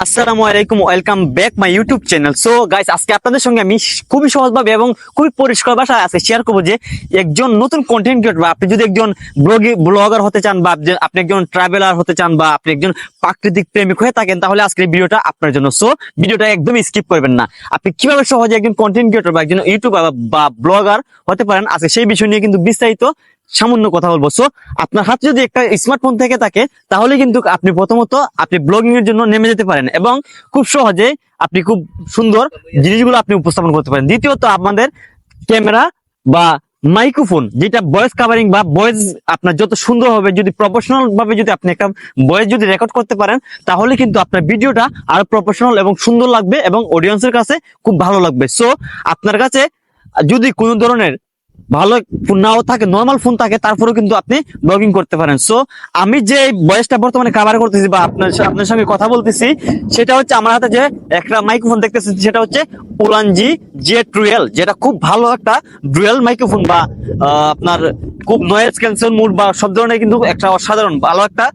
আসসালামু আলাইকুম, welcome back my YouTube channel. So guys, আজকে আপনাদের সঙ্গে আমি খুবই সহজভাবে এবং খুবই পরিষ্কার ভাষায় আজকে শেয়ার করবো যে একজন নতুন কন্টেন্ট ক্রিয়েটর বা আপনি যদি একজন ব্লগার হতে চান বা আপনি একজন ট্রাভেলার হতে চান বা আপনি একজন প্রাকৃতিক প্রেমিক হয়ে থাকেন, তাহলে আজকের এই ভিডিওটা আপনার জন্য। সো ভিডিওটা একদম স্কিপ করবেন না। আপনি কিভাবে সহজে একজন কন্টেন্ট ক্রিয়েটর বা একজন ইউটিউবার বা ব্লগার হতে পারেন, আজকে সেই বিষয় নিয়ে কিন্তু বিস্তারিত সামান্য কথা বলবো। সো আপনার হাতে যদি একটা স্মার্টফোন থেকে থাকে, তাহলে কিন্তু আপনি প্রথমত আপনি ব্লগিং এর জন্য নেমে যেতে পারেন এবং খুব সহজে আপনি খুব সুন্দর জিনিসগুলো আপনি উপস্থাপন করতে পারেন। দ্বিতীয়ত, আমাদের ক্যামেরা বা মাইক্রোফোন, যেটা ভয়েস কাভারিং বা ভয়েস আপনার যত সুন্দর হবে, যদি প্রফেশনাল ভাবে যদি আপনি একটা ভয়েস যদি রেকর্ড করতে পারেন, তাহলে কিন্তু আপনার ভিডিওটা আরো প্রফেশনাল এবং সুন্দর লাগবে এবং অডিয়েন্সের কাছে খুব ভালো লাগবে। সো আপনার কাছে যদি কোনো ধরনের ভালো ফোন নাও থাকে, নর্মাল ফোন থাকে, তারপরেও কিন্তু আপনি ব্লগিং করতে পারেন। সো আমি যে ভয়েসটা বর্তমানে কভার করতেছি বা আপনার সঙ্গে কথা বলতেছি, সেটা হচ্ছে আমার হাতে যে একটা মাইক্রোফোন দেখতেছি, সেটা হচ্ছে উলানজি জে12, যেটা খুব ভালো একটা ডুয়েল মাইক্রোফোন বা আপনার খুব নয়েজ ক্যান্সেল মুড বা সব ধরনের কিন্তু একটা অসাধারণ ভালো একটা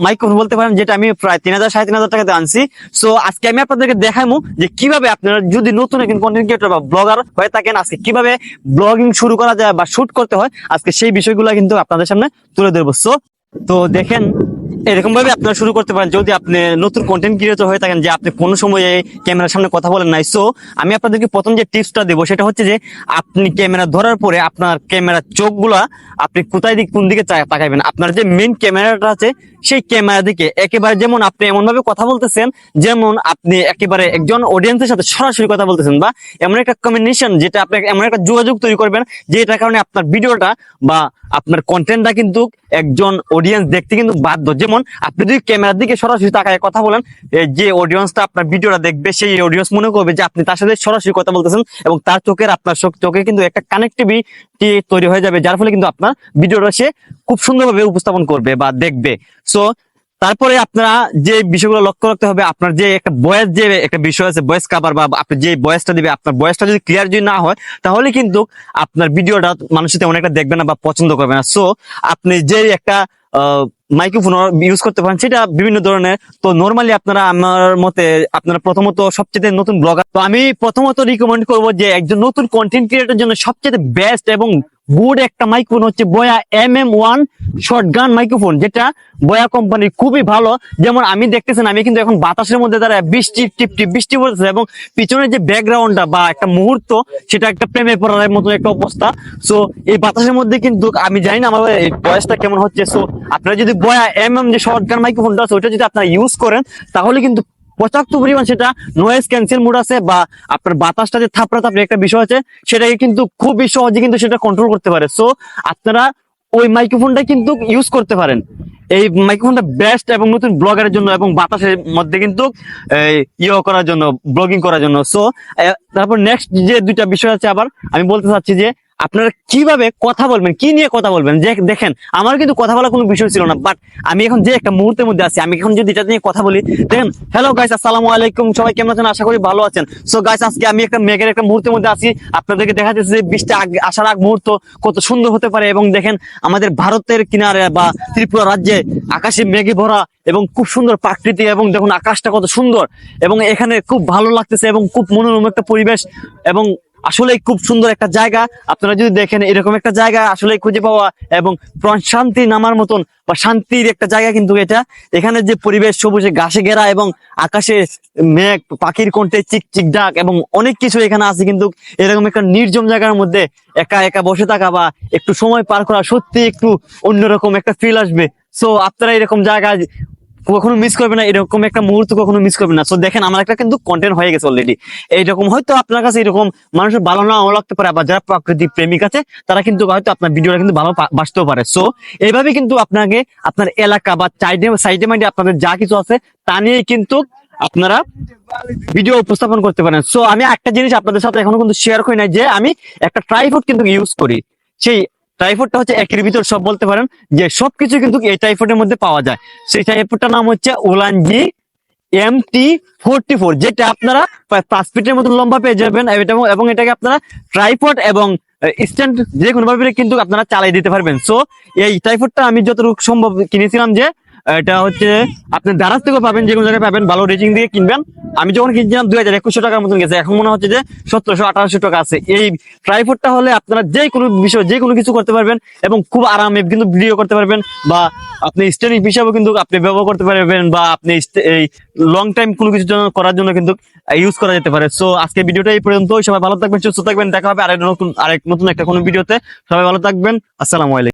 মাইক্রোফোন বলতে পারেন, যেটা আমি প্রায় 3,000 সাড়ে 3,000 টাকাতে আনছি। সো আজকে আমি আপনাদেরকে দেখাবো যে কিভাবে আপনারা যদি নতুন একজন কন্টেন্ট ক্রিয়েটর বা ব্লগার হয়ে থাকেন, আজকে কিভাবে ব্লগিং শুরু করা যায় বা শুট করতে হয়, আজকে সেই বিষয়গুলো কিন্তু আপনাদের সামনে তুলে ধরবো। সো তো দেখেন, এরকম ভাবে আপনারা শুরু করতে পারেন যদি আপনি নতুন কন্টেন্ট ক্রিয়েটর হয়ে থাকেন, যে আপনি কোনো সময়ে ক্যামেরার সামনে কথা বলেন নাই। সো আমি আপনাদেরকে প্রথম যে টিপসটা দেবো, সেটা হচ্ছে যে আপনি ক্যামেরা ধরার পরে আপনার ক্যামেরার চোখগুলা আপনি কোন দিকে তাকাইবেন। আপনার যে মেইন ক্যামেরাটা আছে, সেই ক্যামেরা দিকে একেবারে, যেমন আপনি এমন ভাবে কথা বলতেছেন যেমন আপনি একেবারে একজন অডিয়েন্সের সাথে সরাসরি কথা বলতেছেন, বা এমন একটা কমিউনিকেশন, যেটা আপনি এমন একটা যোগাযোগ তৈরি করবেন, যে এটার কারণে আপনার ভিডিওটা বা আপনার কন্টেন্টটা কিন্তু একজন অডিয়েন্স দেখতে কিন্তু বাধ্য। যেমন আপনি যদি ক্যামেরার দিকে সরাসরি তাকায় কথা বলেন, যে অডিয়েন্সটা আপনার ভিডিওটা দেখবে, সেই অডিয়েন্স মনে করবে যে আপনি তার সাথে সরাসরি কথা বলতেছেন, এবং তার চোখের আপনার চোখে কিন্তু একটা কানেক্টিভিটি তৈরি হয়ে যাবে, যার ফলে কিন্তু আপনার ভিডিওটা সে খুব সুন্দরভাবে উপস্থাপন করবে বা দেখবে। সো তারপরে আপনারা যে বিষয়গুলো লক্ষ্য রাখতে হবে, আপনার যে একটা ভয়েস, যে একটা বিষয় আছে ভয়েস কাভার, বা আপনি যে ভয়েসটা দিবে, আপনার ভয়েসটা যদি ক্লিয়ার যদি না হয়, তাহলে কিন্তু আপনার ভিডিওটা মানুষ তেমন একটা দেখবে না বা পছন্দ করবে না। সো আপনি যে একটা মাইক্রোফোন ইউজ করতে পারেন, সেটা বিভিন্ন ধরনের। তো নর্মালি আপনারা, আমার মতে আপনারা প্রথমত সবচেয়ে নতুন ব্লগার, তো আমি প্রথমত রিকমেন্ড করবো যে একজন নতুন কন্টেন্ট ক্রিয়েটর জন্য সবচেয়ে বেস্ট এবং গুড একটা মাইক্রোফোন হচ্ছে বয়া MM1 শর্টগান মাইক্রোফোন, যেটা বয়া কোম্পানির খুবই ভালো। যেমন আমি দেখতেছেন, আমি কিন্তু এখন বাতাসের মধ্যে দাঁড়ায়, বৃষ্টি পড়তেছে এবং পিছনের যে ব্যাকগ্রাউন্ডটা বা একটা মুহূর্ত, সেটা একটা প্রেমে পড়ার মতো একটা অবস্থা। সো এই বাতাসের মধ্যে কিন্তু আমি জানি না আমার এই ভয়েসটা কেমন হচ্ছে। সো আপনারা যদি বয়া যে শর্টগান মাইক্রোফোনটা আছে, ওটা যদি আপনারা ইউজ করেন, তাহলে কিন্তু পর্যাপ্ত পরিমাণ সেটা নয়েজ ক্যান্সেল মোড আছে, বা আপনার বাতাসটা যে থাপড়া একটা বিষয় আছে, সেটাকে কিন্তু খুবই সহজে কিন্তু সেটা কন্ট্রোল করতে পারে। সো আপনারা ওই মাইক্রোফোনটা কিন্তু ইউজ করতে পারেন। এই মাইক্রোফোনটা বেস্ট এবং নতুন ব্লগারের জন্য এবং বাতাসের মধ্যে কিন্তু করার জন্য, ব্লগিং করার জন্য। সো তারপর নেক্সট যে দুইটা বিষয় আছে, আবার আমি বলতে চাচ্ছি যে আপনারা কিভাবে কথা বলবেন, কি নিয়ে কথা বলবেন। যে দেখেন, আমার কিন্তু কথা বলার কোনো বিষয় ছিল না, বাট আমি এখন যে একটা মুহূর্তের মধ্যে আছি, আমি এখন যদি এটা নিয়ে কথা বলি, দেখেন, হ্যালো গাইস, আসসালামু আলাইকুম, সবাই কেমন আছেন? আশা করি ভালো আছেন। সো গাইস, আজকে আমি একটা মেঘের একটা মুহূর্তের মধ্যে আছি, আপনাদেরকে দেখা যাচ্ছে যে বৃষ্টি আসার আগ মুহূর্ত কত সুন্দর হতে পারে। এবং দেখেন, আমাদের ভারতের কিনারে বা ত্রিপুরা রাজ্যে আকাশে মেঘে ভরা এবং খুব সুন্দর প্রাকৃতি, এবং দেখুন আকাশটা কত সুন্দর, এবং এখানে খুব ভালো লাগতেছে এবং খুব মনোরম একটা পরিবেশ, এবং আসলে খুব সুন্দর একটা জায়গা। আপনারা যদি দেখেন, এরকম একটা জায়গা আসলে খুঁজে পাওয়া এবং শান্তি নামার মতন বা শান্তির একটা জায়গা কিন্তু এটা। এখানে যে পরিবেশ, সবুজে ঘাসে ঘেরা এবং আকাশে মেঘ, পাখির কণ্ঠে চিক চিক ডাক এবং অনেক কিছু এখানে আছে। কিন্তু এরকম একটা নির্জন জায়গার মধ্যে একা একা বসে থাকা বা একটু সময় পার করা, সত্যি একটু অন্যরকম একটা ফিল আসবে। সো আপনারা এরকম জায়গায় কখনো মিস করবে না, এরকম একটা মুহূর্ত কখনো মিস করবে না। তো দেখেন, আমার একটা কিন্তু কন্টেন্ট হয়ে গেছে অলরেডি। এইরকম হয়তো আপনার কাছে এরকম মানুষের ভালো নাও লাগতে পারে, আবার যারা প্রাকৃতিক প্রেমিক আছে, তারা কিন্তু হয়তো আপনার ভিডিওটা কিন্তু ভালো বাসতেও পারে। সো এইভাবে কিন্তু আপনাকে আপনার এলাকা বা সাইডে মাইডে আপনাদের যা কিছু আছে, তা নিয়ে কিন্তু আপনারা ভিডিও উপস্থাপন করতে পারেন। সো আমি একটা জিনিস আপনাদের সাথে এখনো কিন্তু শেয়ার করি নাই, যে আমি একটা ট্রাইপড কিন্তু ইউজ করি। সেই ট্রাইপডটা হচ্ছে একের ভিতর সব বলতে পারেন, যে সবকিছু কিন্তু এই ট্রাইপডের মধ্যে পাওয়া যায়। সেই ট্রাইপডটার নাম হচ্ছে উলানজি MT44, যেটা আপনারা প্রায় 5 ফিটের মতো লম্বা পেয়ে যাবেন, এবং এটাকে আপনারা ট্রাইপড এবং স্ট্যান্ড যে কোনো ভাবে কিন্তু আপনারা চালিয়ে দিতে পারবেন। সো এই ট্রাইপডটা আমি যতটুকু সম্ভব কিনেছিলাম, যে এটা হচ্ছে আপনি দারাজ থেকে পাবেন, যে কোনো জায়গায় পাবেন, ভালো রেটিং দিয়ে কিনবেন। আমি যখন কিনছিলাম 2100 টাকার মতন গেছে, এখন মনে হচ্ছে যে 1700-1800 টাকা আছে। এই ট্রাইপডটা হলে আপনারা যে কোনো বিষয় যে কোনো কিছু করতে পারবেন এবং খুব আরামে কিন্তু ভিডিও করতে পারবেন, বা আপনি স্ট্যান্ডিং হিসাবে কিন্তু আপনি ব্যবহার করতে পারবেন, বা আপনি এই লং টাইম কোনো কিছু করার জন্য কিন্তু ইউজ করা যেতে পারে। সো আজকে ভিডিওটা এই পর্যন্ত। সবাই ভালো থাকবেন, সুস্থ থাকবেন, দেখা হবে আরেক নতুন একটা কোনো ভিডিওতে। সবাই ভালো থাকবেন, আসসালামু আলাইকুম।